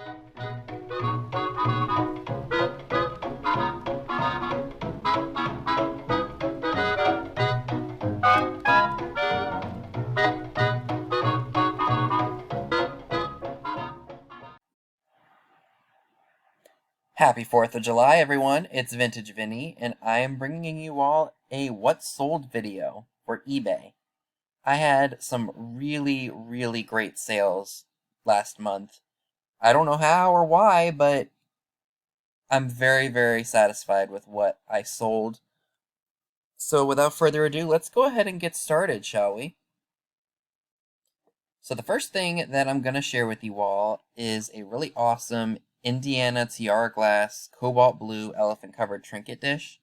Happy 4th of July, everyone. It's Vintage Vinny, and I am bringing you all a What Sold video for eBay. I had some really great sales last month. I don't know how or why, but I'm very satisfied with what I sold. So without further ado, let's go ahead and get started, shall we? So the first thing that I'm going to share with you all is a really awesome Indiana Tiara glass cobalt blue elephant covered trinket dish.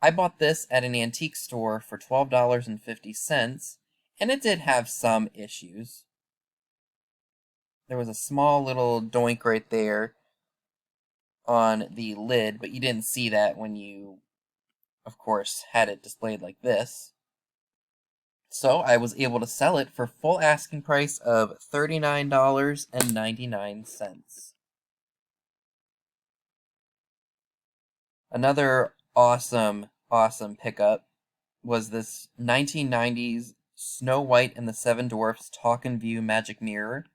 I bought this at an antique store for $12.50, and it did have some issues. There was a small little doink right there on the lid, but you didn't see that when you, of course, had it displayed like this. So I was able to sell it for full asking price of $39.99. Another awesome pickup was this 1990s Snow White and the Seven Dwarfs Talk and View Magic Mirror.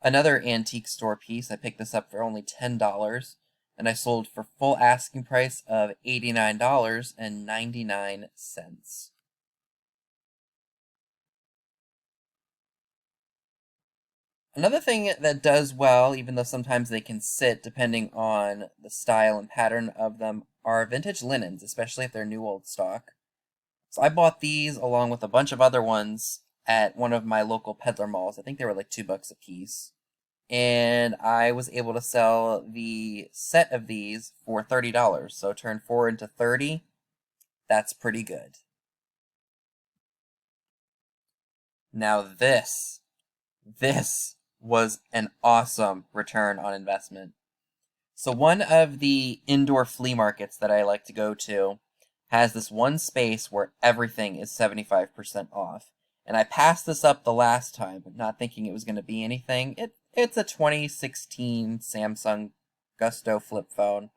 Another antique store piece. I picked this up for only $10, and I sold for full asking price of $89.99. Another thing that does well, even though sometimes they can sit depending on the style and pattern of them, are vintage linens, especially if they're new old stock. So I bought these along with a bunch of other ones at one of my local peddler malls. I think they were like $2 a piece. And I was able to sell the set of these for $30. So turn 4 into 30. That's pretty good. Now this was an awesome return on investment. So one of the indoor flea markets that I like to go to has this one space where everything is 75% off. And I passed this up the last time, not thinking it was going to be anything. It's a 2016 Samsung Gusto flip phone.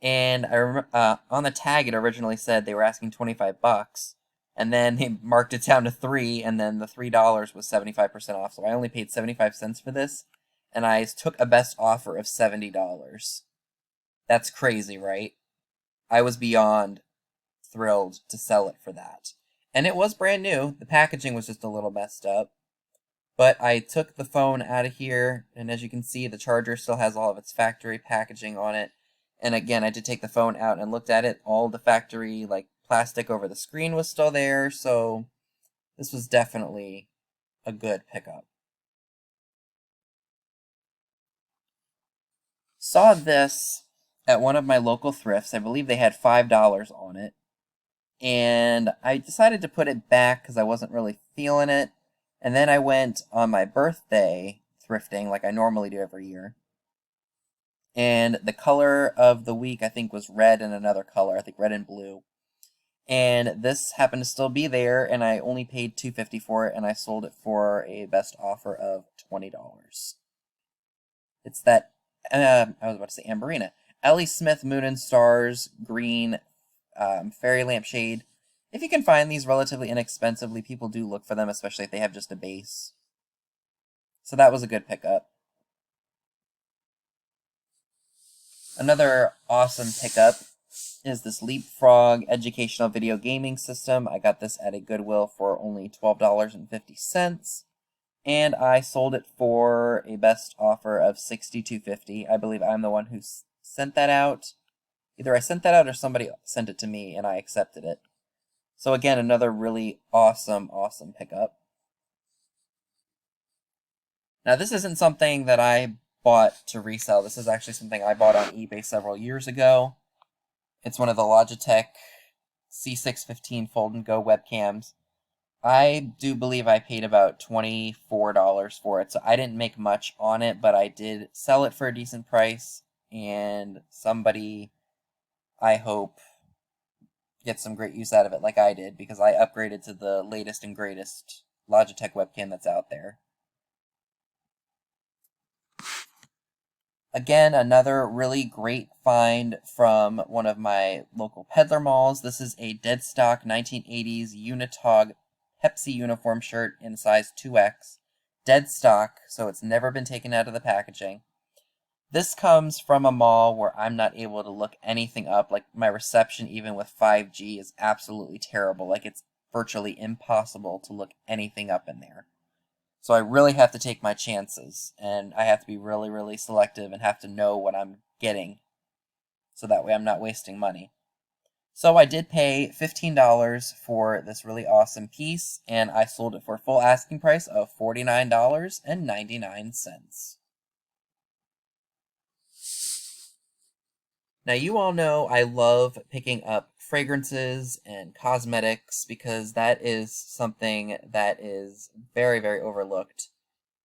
And I remember on the tag it originally said they were asking $25, and then they marked it down to $3, and then the $3 was 75% off. So I only paid 75 cents for this, and I took a best offer of $70. That's crazy, right? I was beyond thrilled to sell it for that. And it was brand new. The packaging was just a little messed up. But I took the phone out of here, and as you can see, the charger still has all of its factory packaging on it. And again, I did take the phone out and looked at it. All the factory, like, plastic over the screen was still there, so this was definitely a good pickup. Saw this at one of my local thrifts. I believe they had $5 on it. And I decided to put it back because I wasn't really feeling it. And then I went on my birthday thrifting like I normally do every year. And the color of the week, I think, was red and another color. I think red and blue. And this happened to still be there, and I only paid $2.50 for it, and I sold it for a best offer of $20. It's that, I was about to say Amberina. Ellie Smith Moon and Stars Green Fairy Lampshade. If you can find these relatively inexpensively, people do look for them, especially if they have just a base. So that was a good pickup. Another awesome pickup is this Leapfrog educational video gaming system. I got this at a Goodwill for only $12.50, and I sold it for a best offer of $62.50. I believe I'm the one who sent that out. Either I sent that out or somebody sent it to me, and I accepted it. So again, another really awesome pickup. Now this isn't something that I bought to resell. This is actually something I bought on eBay several years ago. It's one of the Logitech C615 Fold and Go webcams. I do believe I paid about $24 for it, so I didn't make much on it, but I did sell it for a decent price, and somebody, I hope, gets some great use out of it like I did, because I upgraded to the latest and greatest Logitech webcam that's out there. Again, another really great find from one of my local peddler malls. This is a dead stock 1980s Unitog Pepsi uniform shirt in size 2X. Dead stock, so it's never been taken out of the packaging. This comes from a mall where I'm not able to look anything up. Like, my reception, even with 5G, is absolutely terrible. Like, it's virtually impossible to look anything up in there. So I really have to take my chances, and I have to be really, really selective and have to know what I'm getting, so that way I'm not wasting money. So I did pay $15 for this really awesome piece, and I sold it for full asking price of $49.99. Now, you all know I love picking up fragrances and cosmetics because that is something that is very, very overlooked.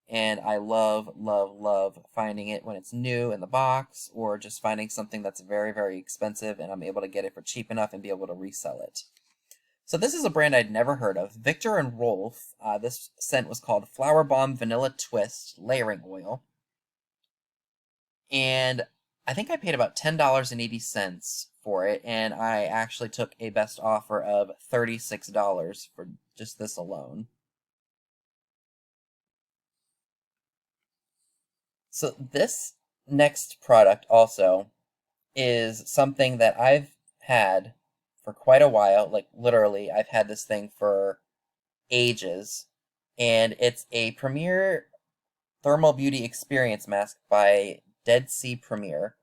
And I love, love, love finding it when it's new in the box, or just finding something that's very, very expensive and I'm able to get it for cheap enough and be able to resell it. So this is a brand I'd never heard of, Victor and Rolf. This scent was called Flower Bomb Vanilla Twist Layering Oil. And I think I paid about $10.80 for it, and I actually took a best offer of $36 for just this alone. So this next product also is something that I've had for quite a while. Like, literally, I've had this thing for ages. And it's a Premier Thermal Beauty Experience Mask by Dead Sea Premier.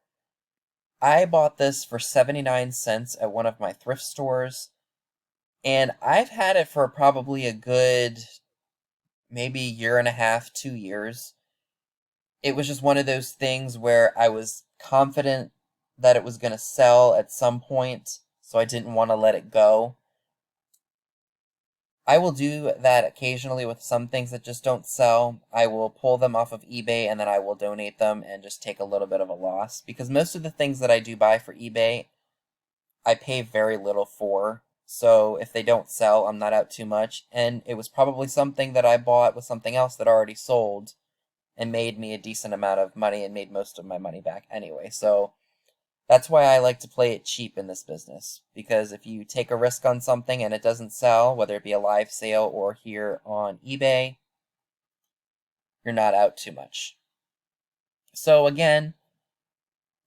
I bought this for 79 cents at one of my thrift stores, and I've had it for probably a good maybe year and a half, 2 years. It was just one of those things where I was confident that it was going to sell at some point, so I didn't want to let it go. I will do that occasionally with some things that just don't sell. I will pull them off of eBay and then I will donate them and just take a little bit of a loss. Because most of the things that I do buy for eBay, I pay very little for. So if they don't sell, I'm not out too much. And it was probably something that I bought with something else that already sold and made me a decent amount of money and made most of my money back anyway. So that's why I like to play it cheap in this business, because if you take a risk on something and it doesn't sell, whether it be a live sale or here on eBay, you're not out too much. So again,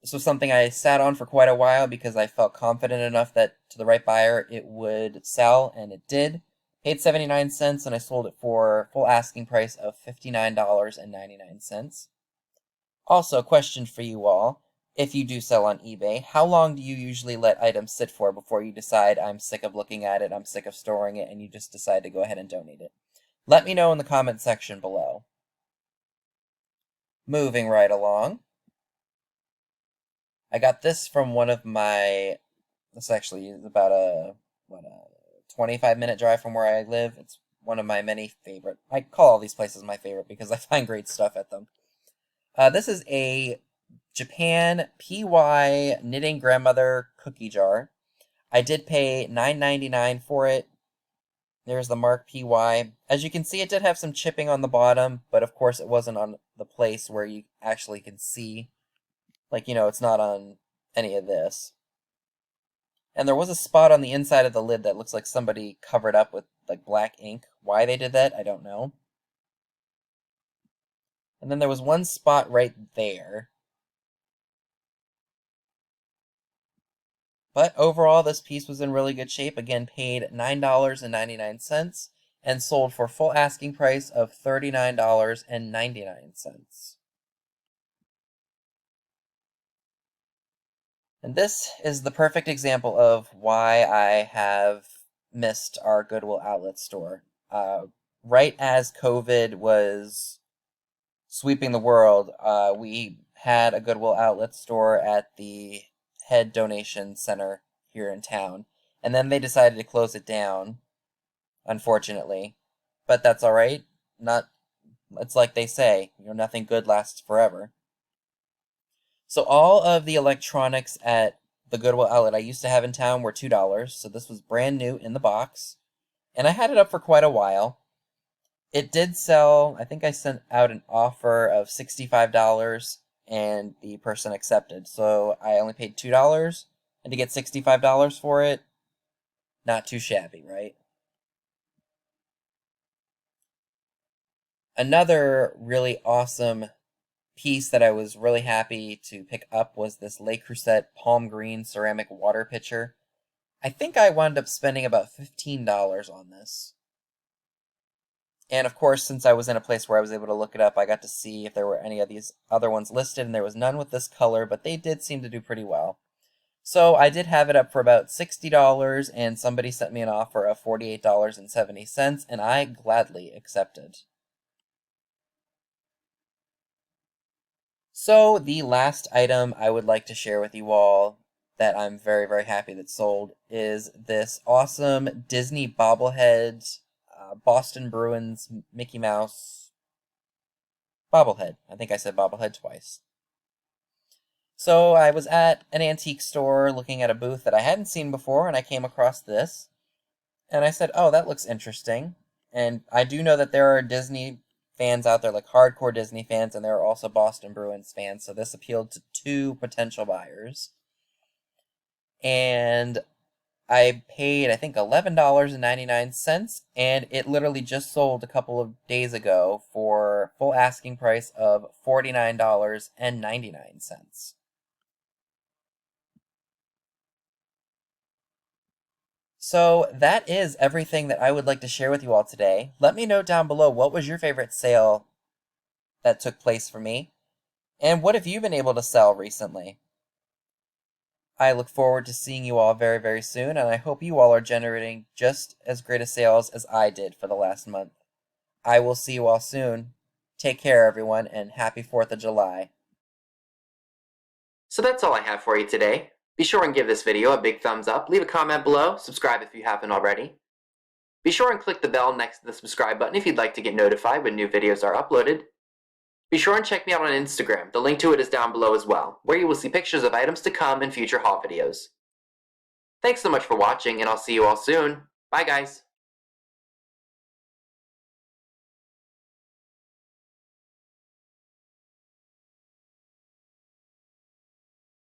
this was something I sat on for quite a while because I felt confident enough that to the right buyer it would sell, and it did. Paid 79 cents and I sold it for full asking price of $59.99. Also, question for you all. If you do sell on eBay, how long do you usually let items sit for before you decide I'm sick of looking at it, I'm sick of storing it, and you just decide to go ahead and donate it? Let me know in the comment section below. Moving right along. I got this from one of my, this actually is about a 25-minute drive from where I live. It's one of my many favorite, I call all these places my favorite because I find great stuff at them. This is a Japan PY Knitting Grandmother Cookie Jar. I did pay $9.99 for it. There's the mark PY. As you can see, it did have some chipping on the bottom, but of course it wasn't on the place where you actually can see. Like, it's not on any of this. And there was a spot on the inside of the lid that looks like somebody covered up with like black ink. Why they did that, I don't know. And then there was one spot right there. But overall, this piece was in really good shape. Again, paid $9.99 and sold for full asking price of $39.99. And this is the perfect example of why I have missed our Goodwill outlet store. Right as COVID was sweeping the world, we had a Goodwill outlet store at the head donation center here in town. And then they decided to close it down, unfortunately. But that's all right. It's like they say, nothing good lasts forever. So all of the electronics at the Goodwill outlet I used to have in town were $2. So this was brand new in the box. And I had it up for quite a while. It did sell. I think I sent out an offer of $65. and the person accepted. So I only paid $2, and to get $65 for it, not too shabby, right? Another really awesome piece that I was really happy to pick up was this Le Creuset palm green ceramic water pitcher. I think I wound up spending about $15 on this. And of course, since I was in a place where I was able to look it up, I got to see if there were any of these other ones listed, and there was none with this color, but they did seem to do pretty well. So I did have it up for about $60, and somebody sent me an offer of $48.70, and I gladly accepted. So the last item I would like to share with you all that I'm very, very happy that sold is this awesome Disney bobblehead Boston Bruins Mickey Mouse bobblehead. I think I said bobblehead twice. So I was at an antique store looking at a booth that I hadn't seen before, and I came across this. And I said, oh, that looks interesting. And I do know that there are Disney fans out there, like hardcore Disney fans, and there are also Boston Bruins fans, so this appealed to two potential buyers. And I paid, I think, $11.99, and it literally just sold a couple of days ago for full asking price of $49.99. So that is everything that I would like to share with you all today. Let me know down below, what was your favorite sale that took place for me? And what have you been able to sell recently? I look forward to seeing you all very, very soon, and I hope you all are generating just as great a sales as I did for the last month. I will see you all soon. Take care, everyone, and happy 4th of July. So that's all I have for you today. Be sure and give this video a big thumbs up, leave a comment below, subscribe if you haven't already. Be sure and click the bell next to the subscribe button if you'd like to get notified when new videos are uploaded. Be sure and check me out on Instagram, the link to it is down below as well, where you will see pictures of items to come in future haul videos. Thanks so much for watching, and I'll see you all soon. Bye guys!